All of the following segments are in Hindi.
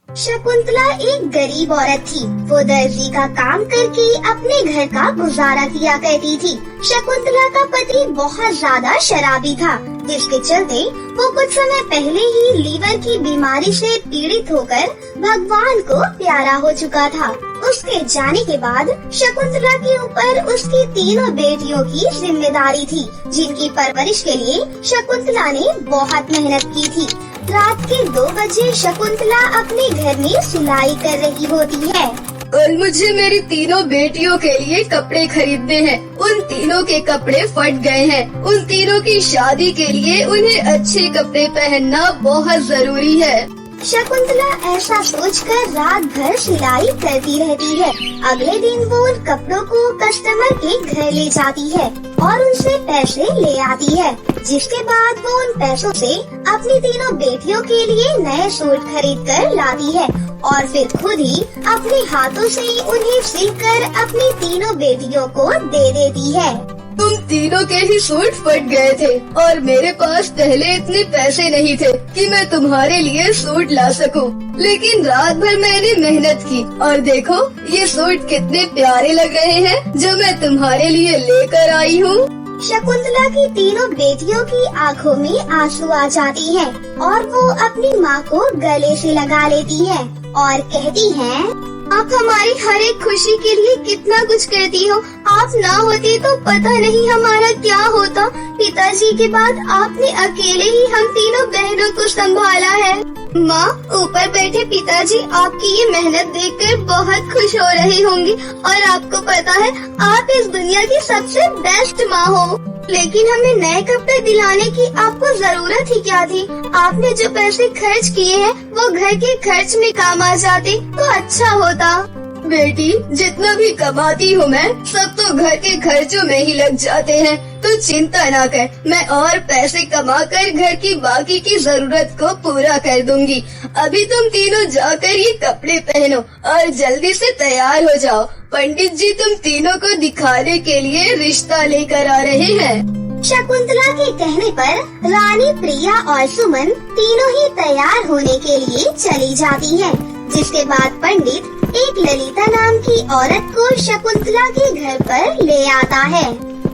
शकुंतला एक गरीब औरत थी। वो दर्जी का काम करके अपने घर का गुजारा किया करती थी। शकुंतला का पति बहुत ज्यादा शराबी था, जिसके चलते वो कुछ समय पहले ही लीवर की बीमारी से पीड़ित होकर भगवान को प्यारा हो चुका था। उसके जाने के बाद शकुंतला के ऊपर उसकी तीनों बेटियों की जिम्मेदारी थी, जिनकी परवरिश के लिए शकुंतला ने बहुत मेहनत की थी। रात के 2 बजे शकुंतला अपने घर में सिलाई कर रही होती है। कल मुझे मेरी तीनों बेटियों के लिए कपड़े खरीदने हैं। उन तीनों के कपड़े फट गए हैं। उन तीनों की शादी के लिए उन्हें अच्छे कपड़े पहनना बहुत जरूरी है। शकुंतला ऐसा सोचकर रात भर सिलाई करती रहती है। अगले दिन वो उन कपड़ों को कस्टमर के घर ले जाती है और उनसे पैसे ले आती है, जिसके बाद वो उन पैसों से अपनी तीनों बेटियों के लिए नए सूट खरीद कर लाती है और फिर खुद ही अपने हाथों से उन्हें सिलकर अपनी तीनों बेटियों को दे देती है। तुम तीनों के ही सूट फट गए थे और मेरे पास पहले इतने पैसे नहीं थे कि मैं तुम्हारे लिए सूट ला सकूं। लेकिन रात भर मैंने मेहनत की और देखो ये सूट कितने प्यारे लग रहे हैं जो मैं तुम्हारे लिए लेकर आई हूँ। शकुंतला की तीनों बेटियों की आंखों में आंसू आ जाती हैं और वो अपनी माँ को गले से लगा लेती है और कहती हैं, आप हमारी हर एक खुशी के लिए कितना कुछ करती हो। आप ना होती तो पता नहीं हमारा क्या होता। पिताजी के बाद आपने अकेले ही हम तीनों बहनों को संभाला है। माँ, ऊपर बैठे पिताजी आपकी ये मेहनत देखकर बहुत खुश हो रहे होंगे और आपको पता है आप इस दुनिया की सबसे बेस्ट माँ हो। लेकिन हमें नए कपड़े दिलाने की आपको जरूरत ही क्या थी। आपने जो पैसे खर्च किए हैं वो घर के खर्च में काम आ जाते तो अच्छा होता। बेटी, जितना भी कमाती हूँ मैं सब तो घर के खर्चों में ही लग जाते हैं। तो चिंता ना कर, मैं और पैसे कमा कर घर की बाकी की जरूरत को पूरा कर दूंगी। अभी तुम तीनों जाकर ये कपड़े पहनो और जल्दी से तैयार हो जाओ। पंडित जी तुम तीनों को दिखाने के लिए रिश्ता लेकर आ रहे हैं। शकुंतला के कहने पर रानी प्रिया और सुमन तीनों ही तैयार होने के लिए चली जाती हैं। जिसके बाद पंडित एक ललिता नाम की औरत को शकुंतला के घर पर ले आता है।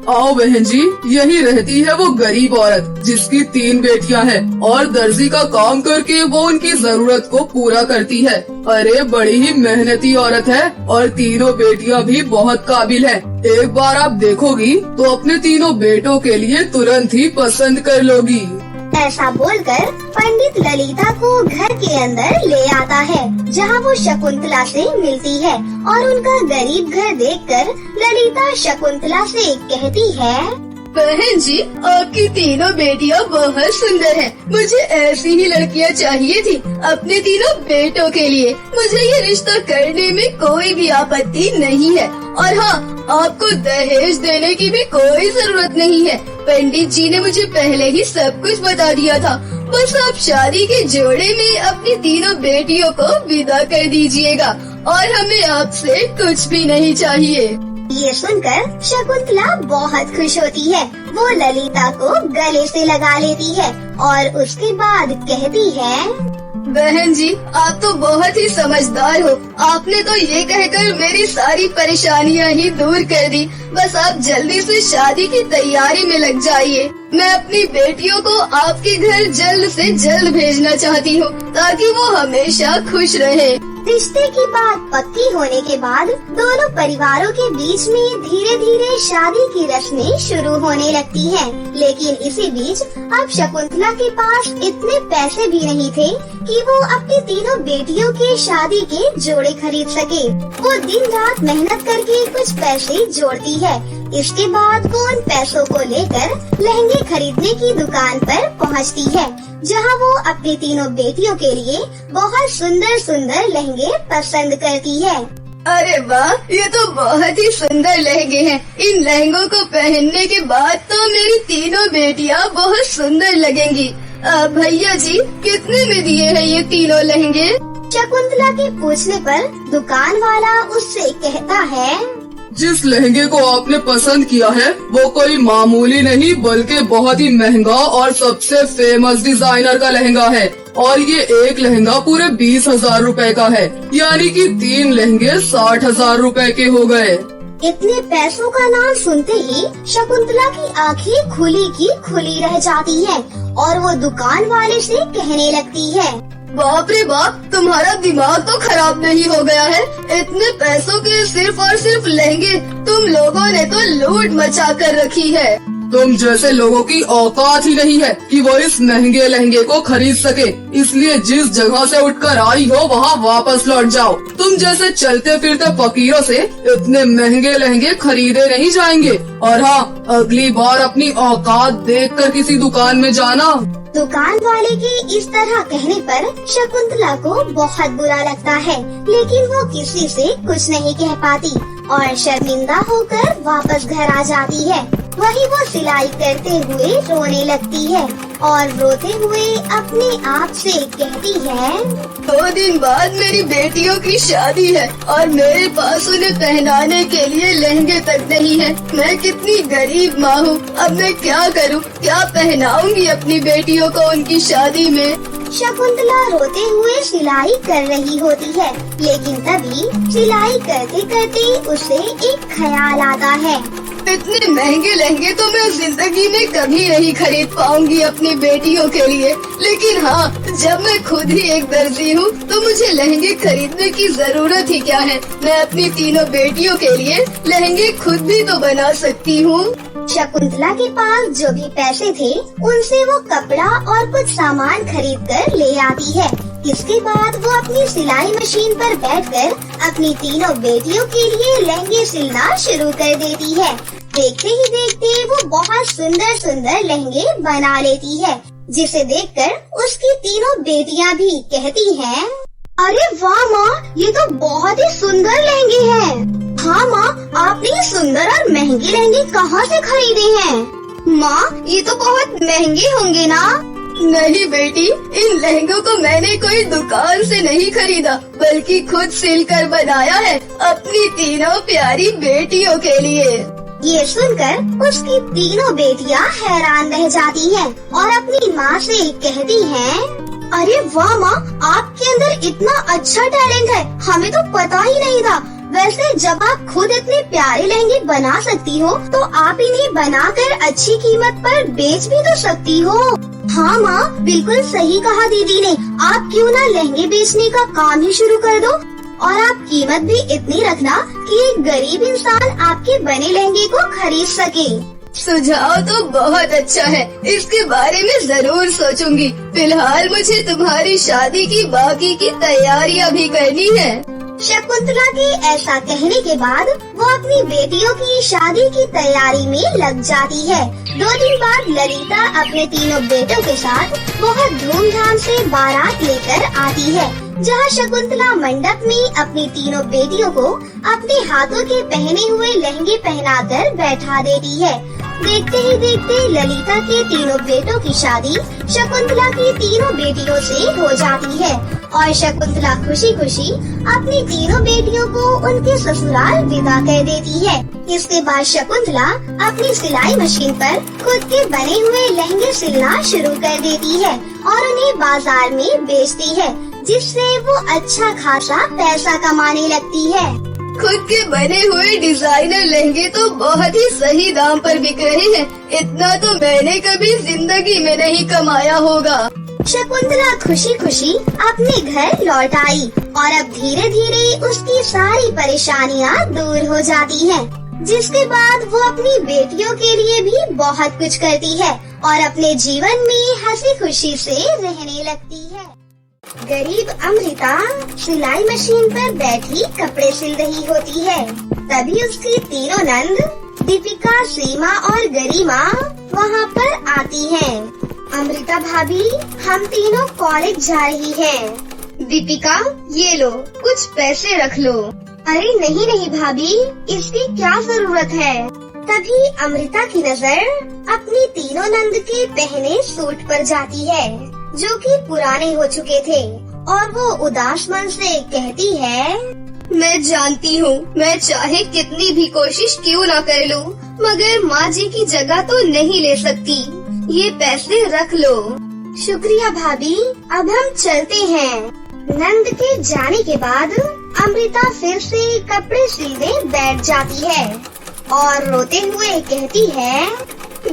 आओ बहन जी, यही रहती है वो गरीब औरत जिसकी 3 बेटियां हैं और दर्जी का काम करके वो उनकी जरूरत को पूरा करती है। अरे बड़ी ही मेहनती औरत है और तीनों बेटियां भी बहुत काबिल है। एक बार आप देखोगी तो अपने तीनों बेटों के लिए तुरंत ही पसंद कर लोगी। ऐसा बोलकर पंडित ललिता को घर के अंदर ले आता है, जहां वो शकुंतला से मिलती है और उनका गरीब घर देखकर ललिता शकुंतला से कहती है, बहन जी, आपकी तीनों बेटियां बहुत सुंदर हैं। मुझे ऐसी ही लड़कियां चाहिए थी अपने तीनों बेटों के लिए। मुझे ये रिश्ता करने में कोई भी आपत्ति नहीं है और हाँ, आपको दहेज देने की भी कोई जरूरत नहीं है। पंडित जी ने मुझे पहले ही सब कुछ बता दिया था। बस आप शादी के जोड़े में अपनी तीनों बेटियों को विदा कर दीजिएगा और हमें आपसे कुछ भी नहीं चाहिए। ये सुनकर शकुंतला बहुत खुश होती है। वो ललिता को गले से लगा लेती है और उसके बाद कहती है, बहन जी, आप तो बहुत ही समझदार हो। आपने तो ये कहकर मेरी सारी परेशानियां ही दूर कर दी। बस आप जल्दी से शादी की तैयारी में लग जाइए। मैं अपनी बेटियों को आपके घर जल्द से जल्द भेजना चाहती हूँ ताकि वो हमेशा खुश रहे। रिश्ते की बात पक्की होने के बाद दोनों परिवारों के बीच में धीरे धीरे शादी की रस्में शुरू होने लगती हैं। लेकिन इसी बीच अब शकुंतला के पास इतने पैसे भी नहीं थे कि वो अपनी तीनों बेटियों के शादी के जोड़े खरीद सके। वो दिन रात मेहनत करके कुछ पैसे जोड़ती है। इसके बाद वो उन पैसों को लेकर लहंगे खरीदने की दुकान पर पहुंचती है, जहां वो अपनी तीनों बेटियों के लिए बहुत सुंदर सुंदर लहंगे पसंद करती है। अरे वाह, ये तो बहुत ही सुंदर लहंगे हैं। इन लहंगों को पहनने के बाद तो मेरी तीनों बेटियां बहुत सुंदर लगेंगी। भैया जी, कितने में दिए हैं ये तीनों लहंगे? शकुंतला के पूछने पर दुकान वाला उससे कहता है, जिस लहंगे को आपने पसंद किया है वो कोई मामूली नहीं बल्कि बहुत ही महंगा और सबसे फेमस डिजाइनर का लहंगा है। और ये एक लहंगा पूरे 20,000 रुपए का है, यानी कि 3 लहंगे 60,000 रुपए के हो गए। इतने पैसों का नाम सुनते ही शकुंतला की आंखें खुली की खुली रह जाती हैं और वो दुकान वाले से कहने लगती है, बाप रे बाप, तुम्हारा दिमाग तो खराब नहीं हो गया है? इतने पैसों के सिर्फ और सिर्फ लहंगे, तुम लोगों ने तो लूट मचा कर रखी है। तुम जैसे लोगों की औकात ही नहीं है कि वो इस महंगे लहंगे को खरीद सके, इसलिए जिस जगह से उठकर आई हो वहाँ वापस लौट जाओ। तुम जैसे चलते फिरते फकीरों से इतने महंगे लहंगे खरीदे नहीं जाएंगे। और हाँ, अगली बार अपनी औकात देखकर किसी दुकान में जाना। दुकान वाले के इस तरह कहने पर शकुंतला को बहुत बुरा लगता है, लेकिन वो किसी से कुछ नहीं कह पाती और शर्मिंदा होकर वापस घर आ जाती है। वहीं वो सिलाई करते हुए रोने लगती है और रोते हुए अपने आप से कहती है, 2 दिन बाद मेरी बेटियों की शादी है और मेरे पास उन्हें पहनाने के लिए लहंगे तक नहीं है। मैं कितनी गरीब माँ हूँ, अब मैं क्या करूँ? क्या पहनाऊंगी अपनी बेटियों को उनकी शादी में? शकुंतला रोते हुए सिलाई कर रही होती है, लेकिन तभी सिलाई करते करते उसे एक ख्याल आता है। इतने महंगे लहंगे तो मैं जिंदगी में कभी नहीं खरीद पाऊंगी अपनी बेटियों के लिए, लेकिन हाँ, जब मैं खुद ही एक दर्जी हूँ तो मुझे लहंगे खरीदने की जरूरत ही क्या है। मैं अपनी तीनों बेटियों के लिए लहंगे खुद भी तो बना सकती हूँ। शकुंतला के पास जो भी पैसे थे उनसे वो कपड़ा और कुछ सामान खरीद कर ले आती है। इसके बाद वो अपनी सिलाई मशीन पर बैठकर अपनी तीनों बेटियों के लिए लहंगे सिलना शुरू कर देती है। देखते ही देखते वो बहुत सुंदर सुंदर लहंगे बना लेती है, जिसे देखकर उसकी तीनों बेटियां भी कहती हैं, अरे वाह माँ, ये तो बहुत ही सुंदर लहंगे हैं। हाँ माँ, आपने ये सुंदर और महंगे लहंगे कहाँ से खरीदे हैं? माँ, ये तो बहुत महंगे होंगे ना? नहीं बेटी, इन लहंगों को मैंने कोई दुकान से नहीं खरीदा, बल्कि खुद सिलकर बनाया है अपनी तीनों प्यारी बेटियों के लिए। ये सुनकर उसकी तीनों बेटियां हैरान रह जाती हैं और अपनी माँ से कहती हैं, अरे वाह माँ, आपके अंदर इतना अच्छा टैलेंट है, हमें तो पता ही नहीं था। वैसे जब आप खुद इतने प्यारे लहंगे बना सकती हो तो आप इन्हें बनाकर अच्छी कीमत पर बेच भी तो सकती हो। हाँ माँ, बिल्कुल सही कहा दीदी ने। आप क्यों ना लहंगे बेचने का काम ही शुरू कर दो और आप कीमत भी इतनी रखना कि एक गरीब इंसान आपके बने लहंगे को खरीद सके। सुझाव तो बहुत अच्छा है, इसके बारे में जरूर सोचूंगी। फिलहाल मुझे तुम्हारी शादी की बाकी की तैयारियां भी करनी है। शकुंतला के ऐसा कहने के बाद वो अपनी बेटियों की शादी की तैयारी में लग जाती है। 2 दिन बाद ललिता अपने तीनों बेटों के साथ बहुत धूमधाम से बारात लेकर आती है, जहाँ शकुंतला मंडप में अपनी तीनों बेटियों को अपने हाथों के पहने हुए लहंगे पहनाकर बैठा देती है। देखते ही देखते ललिता के तीनों बेटों की शादी शकुंतला की तीनों बेटियों से हो जाती है और शकुंतला खुशी खुशी अपनी तीनों बेटियों को उनके ससुराल विदा कर देती है। इसके बाद शकुंतला अपनी सिलाई मशीन पर खुद के बने हुए लहंगे सिलना शुरू कर देती है और उन्हें बाजार में बेचती है, जिससे वो अच्छा खासा पैसा कमाने लगती है। खुद के बने हुए डिजाइनर लहंगे तो बहुत ही सही दाम पर बिक रहे हैं। इतना तो मैंने कभी जिंदगी में नहीं कमाया होगा। शकुंतला खुशी खुशी अपने घर लौट आई और अब धीरे धीरे उसकी सारी परेशानियाँ दूर हो जाती हैं। जिसके बाद वो अपनी बेटियों के लिए भी बहुत कुछ करती है और अपने जीवन में हंसी खुशी से रहने लगती है। गरीब अमृता सिलाई मशीन पर बैठी कपड़े सिल रही होती है। तभी उसकी तीनों नंद दीपिका, सीमा और गरिमा वहाँ पर आती हैं। अमृता भाभी, हम तीनों कॉलेज जा रही हैं। दीपिका, ये लो, कुछ पैसे रख लो। अरे नहीं नहीं भाभी, इसकी क्या जरूरत है। तभी अमृता की नजर अपनी तीनों नंद के पहने सूट पर जाती है, जो कि पुराने हो चुके थे, और वो उदास मन से कहती है, मैं जानती हूँ मैं चाहे कितनी भी कोशिश क्यों ना कर लूँ, मगर माँ जी की जगह तो नहीं ले सकती। ये पैसे रख लो। शुक्रिया भाभी, अब हम चलते हैं। नंद के जाने के बाद अमृता फिर से कपड़े सिलने बैठ जाती है और रोते हुए कहती है,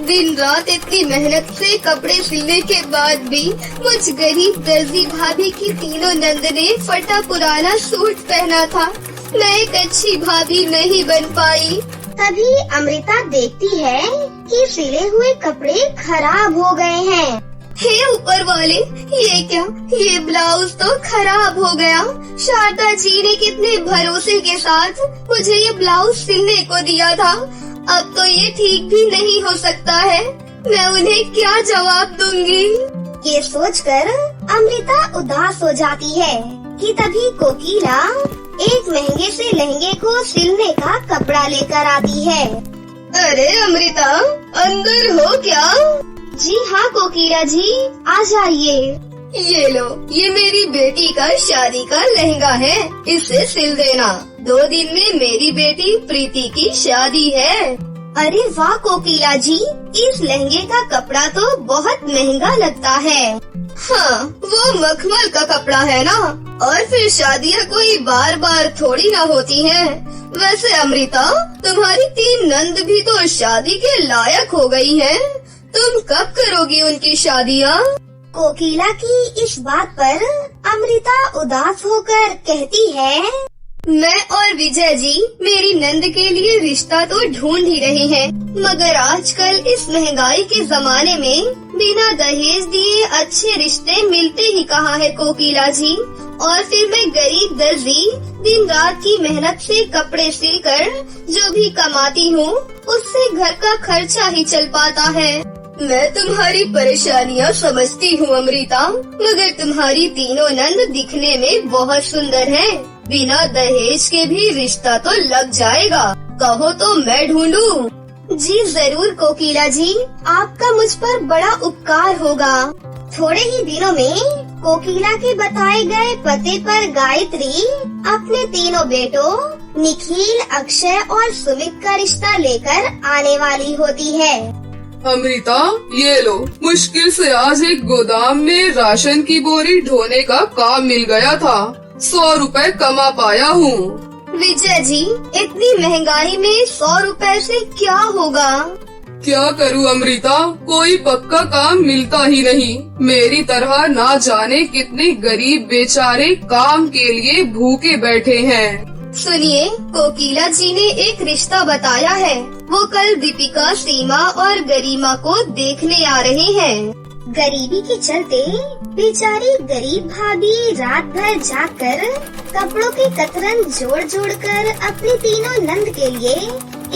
दिन रात इतनी मेहनत से कपड़े सिलने के बाद भी मुझ गरीब दर्जी भाभी की तीनों नंद ने फटा पुराना सूट पहना था। मैं एक अच्छी भाभी नहीं बन पाई। तभी अमृता देखती है कि सिले हुए कपड़े खराब हो गए हैं। हे ऊपर वाले, ये क्या, ये ब्लाउज तो खराब हो गया। शारदा जी ने कितने भरोसे के साथ मुझे ये ब्लाउज सिलने को दिया था, अब तो ये ठीक भी नहीं हो सकता है। मैं उन्हें क्या जवाब दूंगी? ये सोचकर अमृता उदास हो जाती है कि तभी कोकिला एक महंगे से लहंगे को सिलने का कपड़ा लेकर आती है। अरे अमृता, अंदर हो क्या? जी हाँ कोकिला जी, आ जाइए। ये लो, ये मेरी बेटी का शादी का लहंगा है, इसे सिल देना। 2 दिन में मेरी बेटी प्रीति की शादी है। अरे वाह कोकिला जी, इस लहंगे का कपड़ा तो बहुत महंगा लगता है। हाँ, वो मखमल का कपड़ा है ना, और फिर शादियाँ कोई बार बार थोड़ी ना होती हैं। वैसे अमृता, तुम्हारी 3 नंद भी तो शादी के लायक हो गई हैं। तुम कब करोगी उनकी शादियाँ? कोकिला की इस बात पर अमृता उदास होकर कहती है, मैं और विजय जी मेरी नंद के लिए रिश्ता तो ढूंढ ही रहे हैं, मगर आजकल इस महंगाई के जमाने में बिना दहेज दिए अच्छे रिश्ते मिलते ही कहाँ है कोकिला जी। और फिर मैं गरीब दर्जी दिन रात की मेहनत से कपड़े सिलकर जो भी कमाती हूँ, उससे घर का खर्चा ही चल पाता है। मैं तुम्हारी परेशानियाँ समझती हूँ अमृता, मगर तुम्हारी तीनों नंद दिखने में बहुत सुंदर हैं। बिना दहेज के भी रिश्ता तो लग जाएगा। कहो तो मैं ढूंढूं? जी जरूर कोकिला जी, आपका मुझ पर बड़ा उपकार होगा। थोड़े ही दिनों में कोकिला के बताए गए पते पर गायत्री अपने तीनों बेटों निखिल, अक्षय और सुमित का रिश्ता लेकर आने वाली होती है। अमृता, ये लो, मुश्किल से आज एक गोदाम में राशन की बोरी ढोने का काम मिल गया था। 100 रुपए कमा पाया हूँ। विजय जी, इतनी महंगाई में 100 रुपए से क्या होगा? क्या करूँ अमृता, कोई पक्का काम मिलता ही नहीं। मेरी तरह ना जाने कितने गरीब बेचारे काम के लिए भूखे बैठे हैं। सुनिए, कोकिला जी ने एक रिश्ता बताया है। वो कल दीपिका, सीमा और गरिमा को देखने आ रहे हैं। गरीबी के चलते बेचारी गरीब भाभी रात भर जाकर कपड़ों के कतरन जोड़ जोड़ कर अपनी तीनों नंद के लिए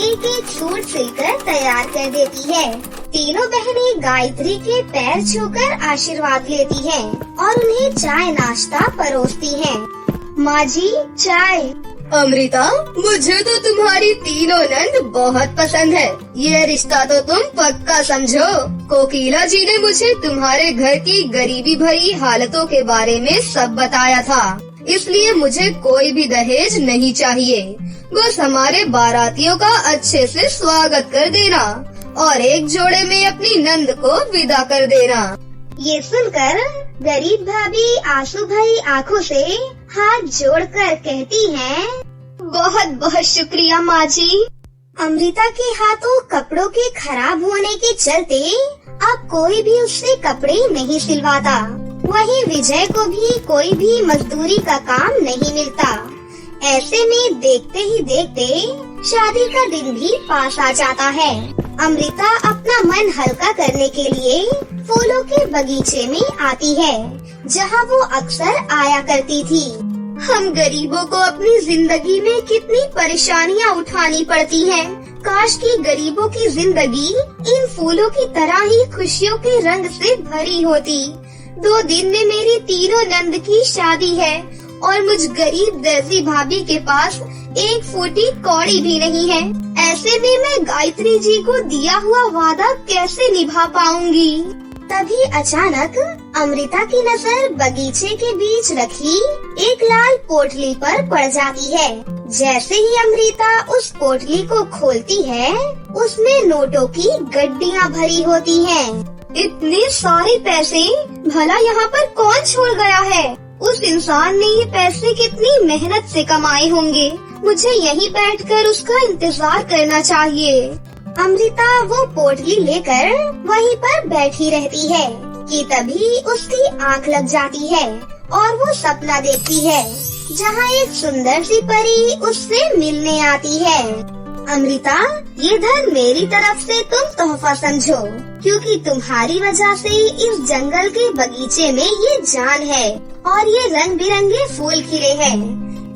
एक एक सूट सिलकर तैयार कर देती है। तीनों बहनें गायत्री के पैर छूकर आशीर्वाद लेती हैं और उन्हें चाय नाश्ता परोसती हैं। माँ जी, चाय। अमृता, मुझे तो तुम्हारी तीनों नंद बहुत पसंद है। ये रिश्ता तो तुम पक्का समझो। कोकिला जी ने मुझे तुम्हारे घर की गरीबी भरी हालतों के बारे में सब बताया था, इसलिए मुझे कोई भी दहेज नहीं चाहिए। बस हमारे बारातियों का अच्छे से स्वागत कर देना और एक जोड़े में अपनी नंद को विदा कर देना। ये सुनकर गरीब भाभी आंसू भरी आँखों से हाथ जोड़कर कहती हैं, बहुत बहुत शुक्रिया माँ जी। अमृता के हाथों कपड़ों के खराब होने के चलते अब कोई भी उससे कपड़े नहीं सिलवाता। वहीं विजय को भी कोई भी मजदूरी का काम नहीं मिलता। ऐसे में देखते ही देखते शादी का दिन भी पास आ जाता है। अमृता अपना मन हल्का करने के लिए फूलों के बगीचे में आती है, जहाँ वो अक्सर आया करती थी। हम गरीबों को अपनी जिंदगी में कितनी परेशानियाँ उठानी पड़ती हैं। काश कि गरीबों की जिंदगी इन फूलों की तरह ही खुशियों के रंग से भरी होती। 2 दिन में मेरी तीनों नंद की शादी है और मुझ गरीब दर्जी भाभी के पास एक फूटी कौड़ी भी नहीं है। ऐसे में मैं गायत्री जी को दिया हुआ वादा कैसे निभा पाऊंगी? तभी अचानक अमृता की नजर बगीचे के बीच रखी एक लाल पोटली पर पड़ जाती है। जैसे ही अमृता उस पोटली को खोलती है, उसमें नोटों की गड्डियां भरी होती हैं। इतने सारे पैसे भला यहाँ पर कौन छोड़ गया है? उस इंसान ने ये पैसे कितनी मेहनत से कमाए होंगे। मुझे यहीं बैठकर उसका इंतजार करना चाहिए। अमृता वो पोटली लेकर वहीं पर बैठी रहती है कि तभी उसकी आंख लग जाती है और वो सपना देखती है जहाँ एक सुंदर सी परी उससे मिलने आती है। अमृता, ये धन मेरी तरफ से तुम तोहफा समझो, क्योंकि तुम्हारी वजह से इस जंगल के बगीचे में ये जान है और ये रंग बिरंगे फूल खिले हैं,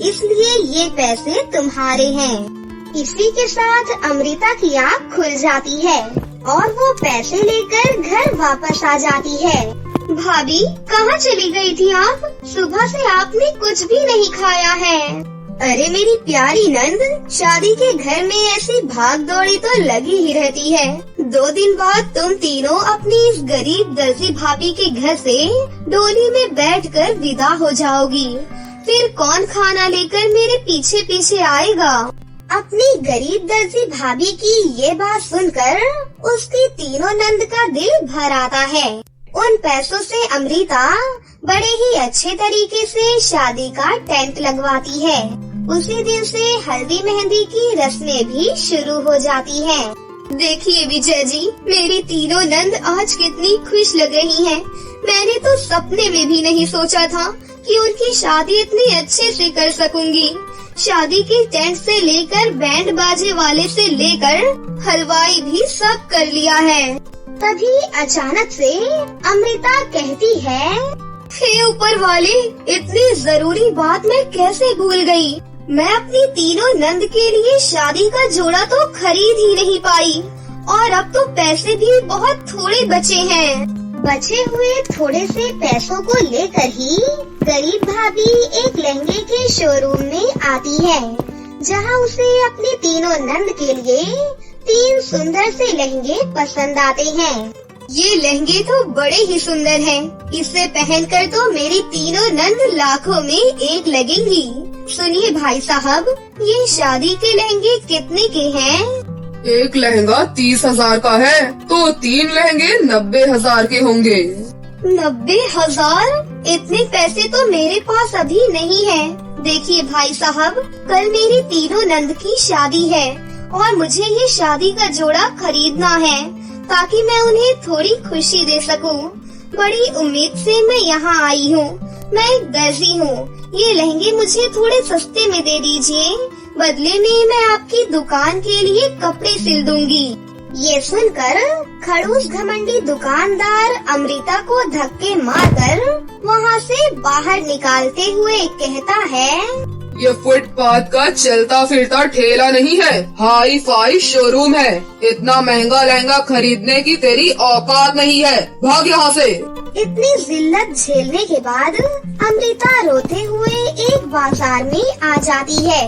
इसलिए ये पैसे तुम्हारे हैं। इसी के साथ अमृता की आँख खुल जाती है और वो पैसे लेकर घर वापस आ जाती है। भाभी, कहाँ चली गई थी आप? सुबह से आपने कुछ भी नहीं खाया है। अरे मेरी प्यारी नंद, शादी के घर में ऐसी भाग दौड़ी तो लगी ही रहती है। 2 दिन बाद तुम तीनों अपनी इस गरीब दर्जी भाभी के घर से डोली में बैठकर विदा हो जाओगी। फिर कौन खाना लेकर मेरे पीछे पीछे आएगा? अपनी गरीब दर्जी भाभी की ये बात सुनकर उसकी तीनों नंद का दिल भर आता है। उन पैसों से अमृता बड़े ही अच्छे तरीके से शादी का टेंट लगवाती है। उसी दिन से हल्दी मेहंदी की रस्में भी शुरू हो जाती हैं। देखिए विजय जी, मेरी तीनों नंद आज कितनी खुश लग रही हैं। मैंने तो सपने में भी नहीं सोचा था कि उनकी शादी इतनी अच्छे से कर सकूंगी। शादी के टेंट से लेकर बैंड बाजे वाले से लेकर हलवाई भी सब कर लिया है। तभी अचानक से अमृता कहती है, हे ऊपर वाले, इतनी जरूरी बात मैं कैसे भूल गई। मैं अपनी तीनों नंद के लिए शादी का जोड़ा तो खरीद ही नहीं पाई और अब तो पैसे भी बहुत थोड़े बचे हैं। बचे हुए थोड़े से पैसों को लेकर ही गरीब भाभी एक लहंगे के शोरूम में आती है, जहां उसे अपनी तीनों नंद के लिए 3 सुंदर से लहंगे पसंद आते हैं। ये लहंगे तो बड़े ही सुंदर हैं। इसे पहनकर तो मेरी तीनों नंद लाखों में एक लगेंगी। सुनिए भाई साहब, ये शादी के लहंगे कितने के हैं? एक लहंगा 30,000 का है, तो 3 लहंगे 90,000 के होंगे। 90,000? इतने पैसे तो मेरे पास अभी नहीं है। देखिए भाई साहब, कल मेरी तीनों नंद की शादी है और मुझे ये शादी का जोड़ा खरीदना है ताकि मैं उन्हें थोड़ी खुशी दे सकूं। बड़ी उम्मीद से मैं यहाँ आई हूँ। मैं एक दर्जी हूँ। ये लहंगे मुझे थोड़े सस्ते में दे दीजिए, बदले में मैं आपकी दुकान के लिए कपड़े सिल दूंगी। ये सुनकर खड़ूस घमंडी दुकानदार अमृता को धक्के मारकर वहाँ से बाहर निकालते हुए कहता है, ये फुटपाथ का चलता फिरता ठेला नहीं है, हाई फाई शोरूम है। इतना महंगा लहंगा खरीदने की तेरी औकात नहीं है, भाग यहाँ से। इतनी जिल्लत झेलने के बाद अमृता रोते हुए एक बाजार में आ जाती है,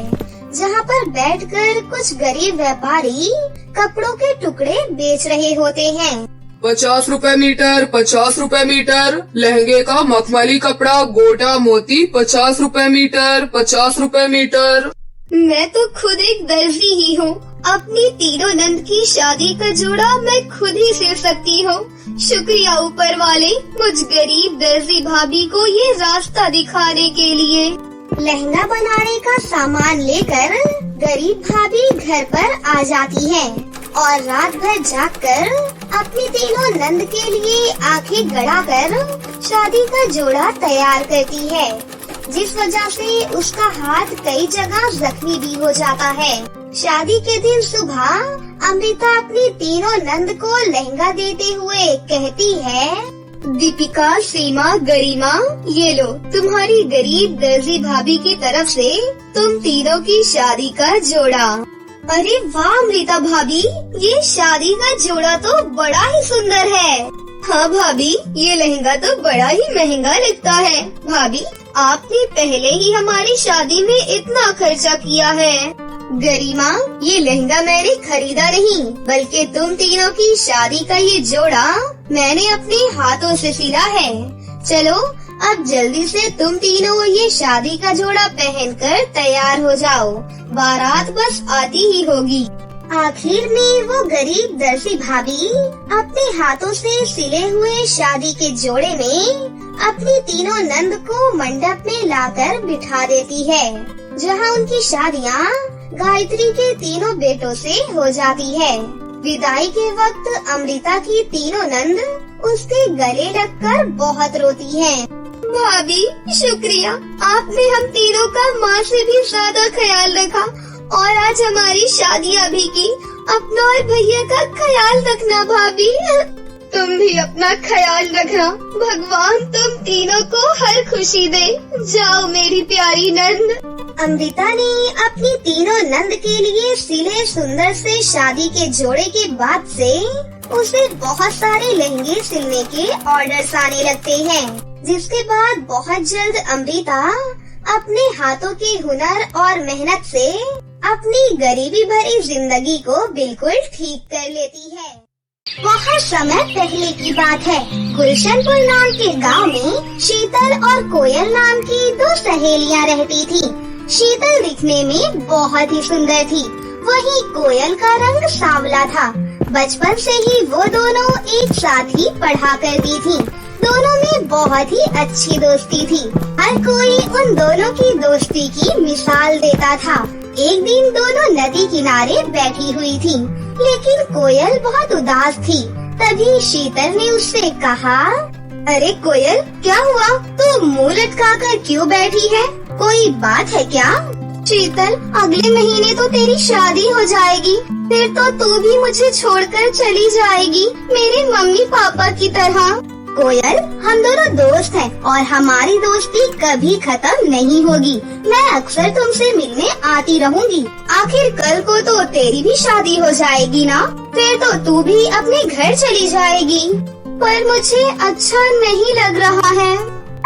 जहाँ पर बैठकर कुछ गरीब व्यापारी कपड़ों के टुकड़े बेच रहे होते हैं। 50 रुपए मीटर, 50 रुपए मीटर। लहंगे का मखमली कपड़ा गोटा मोती 50 रुपए मीटर, 50 रुपए मीटर। मैं तो खुद एक दर्जी ही हूँ। अपनी तीनों नंद की शादी का जोड़ा मैं खुद ही सिल सकती हूँ। शुक्रिया ऊपर वाले, मुझ गरीब दर्जी भाभी को ये रास्ता दिखाने के लिए। लहंगा बनाने का सामान लेकर गरीब भाभी घर पर आ जाती है और रात भर जागकर अपनी तीनों नंद के लिए आंखें गड़ाकर शादी का जोड़ा तैयार करती है, जिस वजह से उसका हाथ कई जगह जख्मी भी हो जाता है। शादी के दिन सुबह अमृता अपनी तीनों नंद को लहंगा देते हुए कहती है, दीपिका, सीमा, गरिमा, ये लो तुम्हारी गरीब दर्जी भाभी की तरफ से तुम तीनों की शादी का जोड़ा। अरे वाह अमृता भाभी, ये शादी का जोड़ा तो बड़ा ही सुंदर है। हाँ भाभी, ये लहंगा तो बड़ा ही महंगा लगता है। भाभी, आपने पहले ही हमारी शादी में इतना खर्चा किया है। गरिमा, ये लहंगा मैंने खरीदा नहीं, बल्कि तुम तीनों की शादी का ये जोड़ा मैंने अपने हाथों से सिला है। चलो अब जल्दी से तुम तीनों ये शादी का जोड़ा पहनकर तैयार हो जाओ, बारात बस आती ही होगी। आखिर में वो गरीब दर्जी भाभी अपने हाथों से सिले हुए शादी के जोड़े में अपनी तीनों नंद को मंडप में लाकर बिठा देती है, जहाँ उनकी शादियाँ गायत्री के तीनों बेटों से हो जाती है। विदाई के वक्त अमृता की तीनों नंद उसके गले लगकर बहुत रोती हैं। भाभी शुक्रिया, आपने हम तीनों का माँ से भी ज्यादा ख्याल रखा और आज हमारी शादियाँ भी की। अपना और भैया का ख्याल रखना भाभी। तुम भी अपना ख्याल रखना। भगवान तुम तीनों को हर खुशी दे। जाओ मेरी प्यारी नंद। अमृता ने अपनी तीनों नंद के लिए सिले सुंदर से शादी के जोड़े के बाद से उसे बहुत सारे लहंगे सिलने के ऑर्डर्स आने लगते हैं, जिसके बाद बहुत जल्द अमृता अपने हाथों के हुनर और मेहनत से अपनी गरीबी भरी जिंदगी को बिल्कुल ठीक कर लेती है। बहुत समय पहले की बात है। गुलशनपुर नाम के गांव में शीतल और कोयल नाम की दो सहेलियां रहती थी। शीतल दिखने में बहुत ही सुंदर थी, वहीं कोयल का रंग सांवला था। बचपन से ही वो दोनों एक साथ ही पढ़ा करती थी। दोनों में बहुत ही अच्छी दोस्ती थी। हर कोई उन दोनों की दोस्ती की मिसाल देता था। एक दिन दोनों नदी किनारे बैठी हुई थी, लेकिन कोयल बहुत उदास थी। तभी शीतल ने उससे कहा, अरे कोयल, क्या हुआ? तू मुँह लटका कर क्यों बैठी है? कोई बात है क्या? शीतल, अगले महीने तो तेरी शादी हो जाएगी, फिर तो तू भी मुझे छोड़कर चली जाएगी, मेरे मम्मी पापा की तरह। कोयल, हम दोनों दोस्त हैं और हमारी दोस्ती कभी खत्म नहीं होगी। मैं अक्सर तुमसे मिलने आती रहूंगी। आखिर कल को तो तेरी भी शादी हो जाएगी ना, फिर तो तू भी अपने घर चली जाएगी। पर मुझे अच्छा नहीं लग रहा है।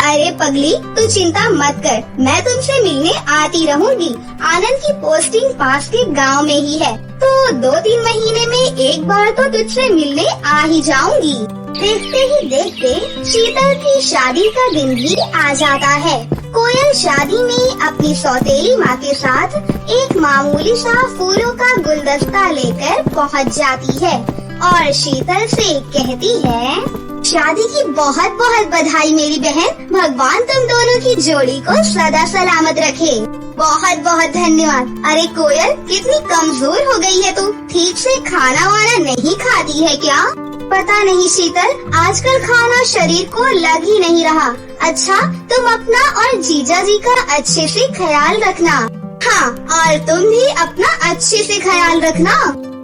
अरे पगली, तू चिंता मत कर, मैं तुमसे मिलने आती रहूंगी। आनंद की पोस्टिंग पास के गांव में ही है, तो 2-3 महीने में एक बार तो तुझसे मिलने आ ही जाऊंगी। देखते ही देखते शीतल की शादी का दिन भी आ जाता है। कोयल शादी में अपनी सौतेली माँ के साथ एक मामूली सा फूलों का गुलदस्ता लेकर पहुँच जाती है और शीतल से कहती है, शादी की बहुत बहुत बधाई मेरी बहन। भगवान तुम दोनों की जोड़ी को सदा सलामत रखे। बहुत बहुत धन्यवाद। अरे कोयल, कितनी कमजोर हो गई है तू, ठीक से खाना वाना नहीं खाती है क्या? पता नहीं शीतल, आजकल खाना शरीर को लग ही नहीं रहा। अच्छा, तुम अपना और जीजा जी का अच्छे से ख्याल रखना। हाँ, और तुम भी अपना अच्छे से ख्याल रखना।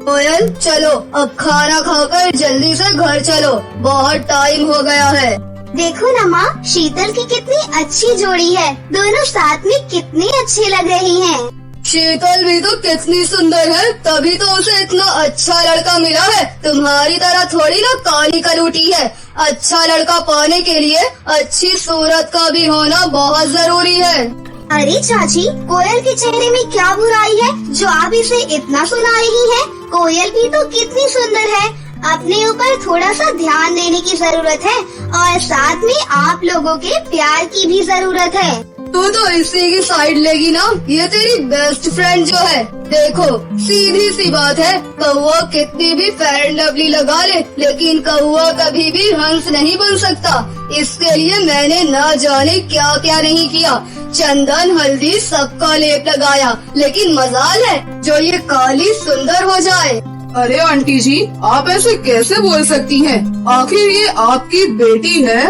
कोयल, चलो अब खाना खाकर जल्दी से घर चलो, बहुत टाइम हो गया है। देखो ना माँ, शीतल की कितनी अच्छी जोड़ी है, दोनों साथ में कितने अच्छे लग रही हैं। शीतल भी तो कितनी सुंदर है, तभी तो उसे इतना अच्छा लड़का मिला है। तुम्हारी तरह थोड़ी ना काली कलूटी है। अच्छा लड़का पाने के लिए अच्छी सूरत का भी होना बहुत जरूरी है। अरे चाची, कोयल के चेहरे में क्या बुराई है जो आप इसे इतना सुना रही हैं? कोयल भी तो कितनी सुंदर है। अपने ऊपर थोड़ा सा ध्यान देने की जरूरत है और साथ में आप लोगों के प्यार की भी जरूरत है। तू तो इसी की साइड लेगी ना, ये तेरी बेस्ट फ्रेंड जो है। देखो, सीधी सी बात है, कौवा कितनी भी फेयर एंड लवली लगा ले, लेकिन कौवा कभी भी हंस नहीं बन सकता। इसके लिए मैंने न जाने क्या क्या नहीं किया, चंदन हल्दी सबका लेप लगाया, लेकिन मजाल है जो ये काली सुंदर हो जाए। अरे आंटी जी, आप ऐसे कैसे बोल सकती हैं? आखिर ये आपकी बेटी है।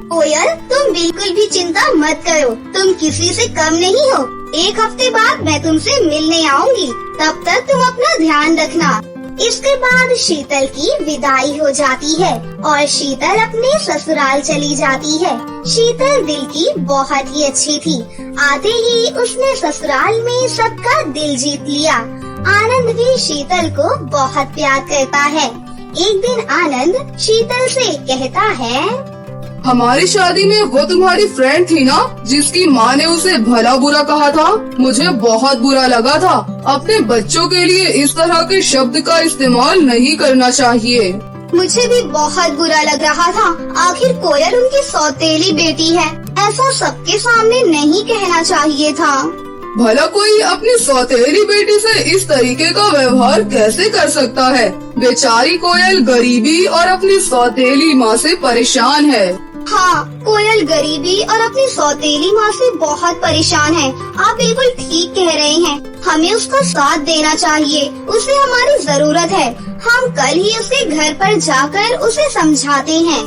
कोयल, तुम बिल्कुल भी चिंता मत करो, तुम किसी से कम नहीं हो। 1 हफ्ते बाद मैं तुमसे मिलने आऊंगी, तब तक तुम अपना ध्यान रखना। इसके बाद शीतल की विदाई हो जाती है और शीतल अपने ससुराल चली जाती है। शीतल दिल की बहुत ही अच्छी थी। आते ही उसने ससुराल में सबका दिल जीत लिया। आनंद भी शीतल को बहुत प्यार करता है। एक दिन आनंद शीतल से कहता है, हमारी शादी में वो तुम्हारी फ्रेंड थी ना, जिसकी माँ ने उसे भला बुरा कहा था? मुझे बहुत बुरा लगा था। अपने बच्चों के लिए इस तरह के शब्द का इस्तेमाल नहीं करना चाहिए। मुझे भी बहुत बुरा लग रहा था। आखिर कोयल उनकी सौतेली बेटी है, ऐसा सबके सामने नहीं कहना चाहिए था। भला कोई अपनी सौतेली बेटी से इस तरीके का व्यवहार कैसे कर सकता है? बेचारी कोयल गरीबी और अपनी सौतेली माँ से परेशान है। हाँ, कोयल गरीबी और अपनी सौतेली माँ से बहुत परेशान है। आप बिल्कुल ठीक कह रहे हैं। हमें उसका साथ देना चाहिए, उसे हमारी जरूरत है। हम कल ही उसके घर पर जाकर उसे समझाते हैं।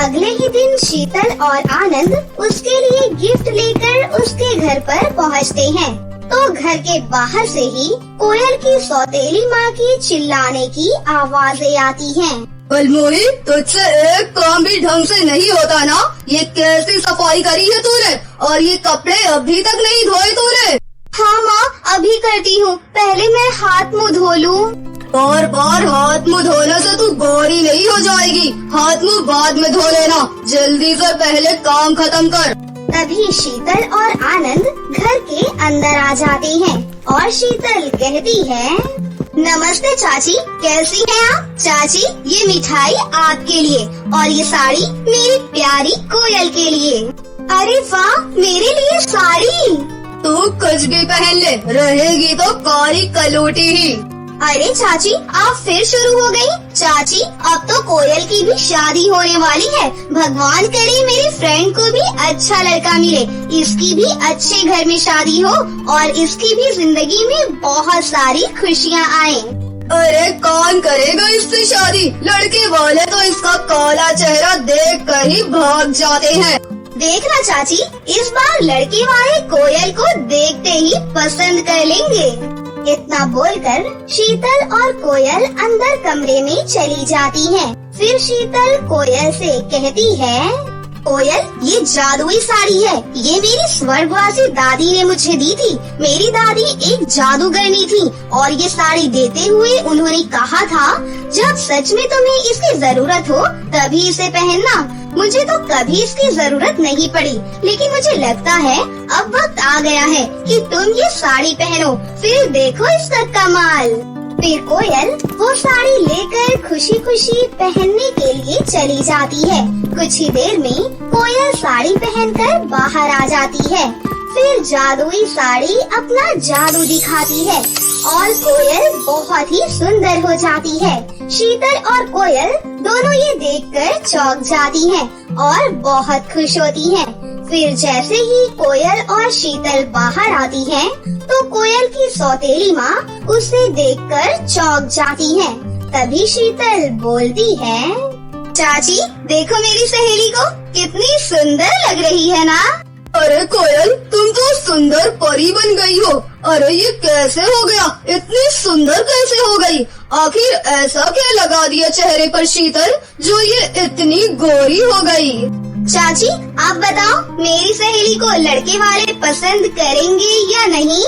अगले ही दिन शीतल और आनंद उसके लिए गिफ्ट लेकर उसके घर पर पहुँचते हैं। तो घर के बाहर से ही कोयल की सौतेली माँ की चिल्लाने की आवाजें आती हैं। बलमोरी, तुझसे एक काम भी ढंग से नहीं होता ना? ये कैसी सफाई करी है तूने? और ये कपड़े अभी तक नहीं धोए तूने? हाँ माँ, अभी करती हूँ। पहले मैं हाथ मुँह धो लूँ। बार बार हाथ मुँह धोने से तू गोरी नहीं हो जाएगी। हाथ मुँह बाद में धो लेना। जल्दी से पहले काम खत्म कर। तभी शीतल और आनंद घर के अंदर आ जाते हैं और शीतल कहती है, नमस्ते चाची, कैसी हैं आप? चाची, ये मिठाई आपके लिए और ये साड़ी मेरी प्यारी कोयल के लिए। अरे वाह, मेरे लिए साड़ी? तू कुछ भी पहन ले, रहेगी तो काली कलोटी ही। अरे चाची, आप फिर शुरू हो गई। चाची, अब तो कोयल की भी शादी होने वाली है। भगवान करे मेरी फ्रेंड को भी अच्छा लड़का मिले, इसकी भी अच्छे घर में शादी हो और इसकी भी जिंदगी में बहुत सारी खुशियाँ आए। अरे कौन करेगा इससे शादी? लड़के वाले तो इसका काला चेहरा देख कर ही भाग जाते हैं। देखना चाची, इस बार लड़के वाले कोयल को देखते ही पसंद कर लेंगे। इतना बोलकर शीतल और कोयल अंदर कमरे में चली जाती हैं। फिर शीतल कोयल से कहती है, कोयल, ये जादुई साड़ी है। ये मेरी स्वर्गवासी दादी ने मुझे दी थी। मेरी दादी एक जादूगरनी थी और ये साड़ी देते हुए उन्होंने कहा था, जब सच में तुम्हें इसकी जरूरत हो तभी इसे पहनना। मुझे तो कभी इसकी जरूरत नहीं पड़ी, लेकिन मुझे लगता है अब वक्त आ गया है कि तुम ये साड़ी पहनो, फिर देखो इसका कमाल। फिर कोयल वो साड़ी लेकर खुशी खुशी पहनने के लिए चली जाती है। कुछ ही देर में कोयल साड़ी पहनकर बाहर आ जाती है। फिर जादुई साड़ी अपना जादू दिखाती है और कोयल बहुत ही सुंदर हो जाती है। शीतल और कोयल दोनों ये देखकर चौंक जाती हैं और बहुत खुश होती हैं। फिर जैसे ही कोयल और शीतल बाहर आती हैं, तो कोयल की सौतेली माँ उसे देखकर चौंक जाती है। तभी शीतल बोलती है, चाची, देखो मेरी सहेली को, कितनी सुंदर लग रही है ना? अरे कोयल, तुम तो सुंदर परी बन गई हो। अरे ये कैसे हो गया? इतनी सुंदर कैसे हो गई? आखिर ऐसा क्या लगा दिया चेहरे पर शीतल, जो ये इतनी गोरी हो गई? चाची, आप बताओ, मेरी सहेली को लड़के वाले पसंद करेंगे या नहीं?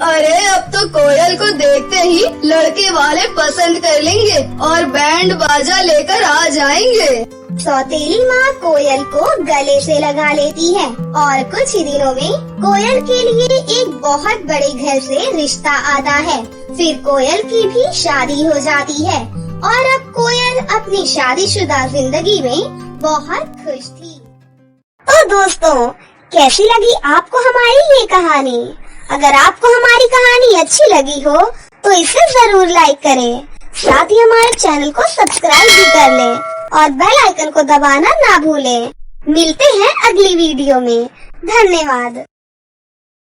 अरे अब तो कोयल को देखते ही लड़के वाले पसंद कर लेंगे और बैंड बाजा लेकर आ जाएंगे। सौतेली माँ कोयल को गले से लगा लेती है और कुछ ही दिनों में कोयल के लिए एक बहुत बड़े घर से रिश्ता आता है। फिर कोयल की भी शादी हो जाती है और अब कोयल अपनी शादीशुदा जिंदगी में बहुत खुश थी। तो दोस्तों, कैसी लगी आपको हमारी ये कहानी? अगर आपको हमारी कहानी अच्छी लगी हो तो इसे जरूर लाइक करें, साथ ही हमारे चैनल को सब्सक्राइब भी कर लें और बेल आइकन को दबाना ना भूलें। मिलते हैं अगली वीडियो में। धन्यवाद।